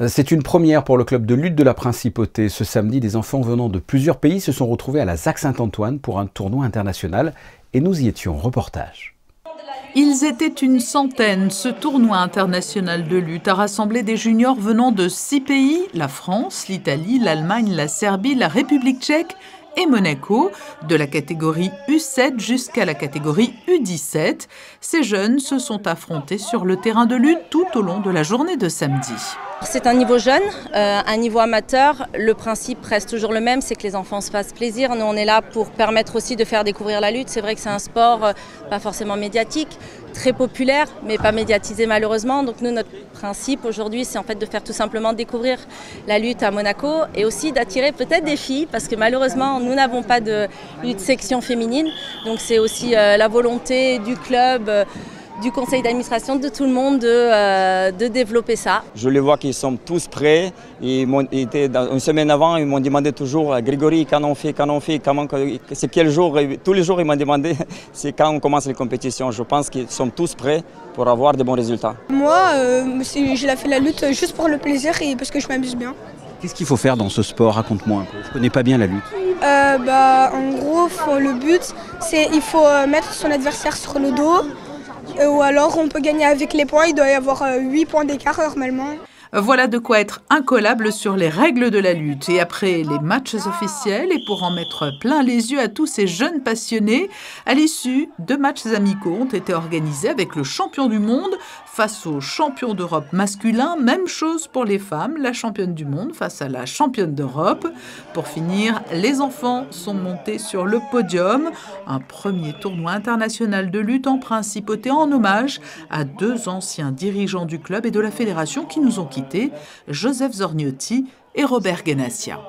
C'est une première pour le club de lutte de la Principauté. Ce samedi, des enfants venant de plusieurs pays se sont retrouvés à la ZAC Saint-Antoine pour un tournoi international et nous y étions. Reportage. Ils étaient une centaine. Ce tournoi international de lutte a rassemblé des juniors venant de 6 pays, la France, l'Italie, l'Allemagne, la Serbie, la République tchèque et Monaco, de la catégorie U7 jusqu'à la catégorie U17. Ces jeunes se sont affrontés sur le terrain de lutte tout au long de la journée de samedi. C'est un niveau jeune, un niveau amateur. Le principe reste toujours le même, c'est que les enfants se fassent plaisir. Nous, on est là pour permettre aussi de faire découvrir la lutte. C'est vrai que c'est un sport pas forcément médiatique, très populaire, mais pas médiatisé malheureusement. Donc nous, notre principe aujourd'hui, c'est en fait de faire tout simplement découvrir la lutte à Monaco et aussi d'attirer peut-être des filles, parce que malheureusement, nous n'avons pas de lutte section féminine. Donc c'est aussi la volonté du club, du conseil d'administration, de tout le monde de développer ça. Je les vois qu'ils sont tous prêts. Une semaine avant, ils m'ont demandé toujours « Grégory, quand on fait, c'est quel jour ?» Tous les jours, ils m'ont demandé « C'est quand on commence les compétitions ?» Je pense qu'ils sont tous prêts pour avoir de bons résultats. Moi, j'ai fait la lutte juste pour le plaisir et parce que je m'amuse bien. Qu'est-ce qu'il faut faire dans ce sport? Raconte-moi un peu. Je ne connais pas bien la lutte. En gros, le but, c'est il faut mettre son adversaire sur le dos. Ou alors on peut gagner avec les points, il doit y avoir 8 points d'écart normalement. Voilà de quoi être incollable sur les règles de la lutte. Et après les matchs officiels, et pour en mettre plein les yeux à tous ces jeunes passionnés, à l'issue, 2 matchs amicaux ont été organisés avec le champion du monde face au champion d'Europe masculin. Même chose pour les femmes, la championne du monde face à la championne d'Europe. Pour finir, les enfants sont montés sur le podium. Un premier tournoi international de lutte en Principauté en hommage à 2 anciens dirigeants du club et de la fédération qui nous ont quittés, Joseph Zorniotti et Robert Ganassia.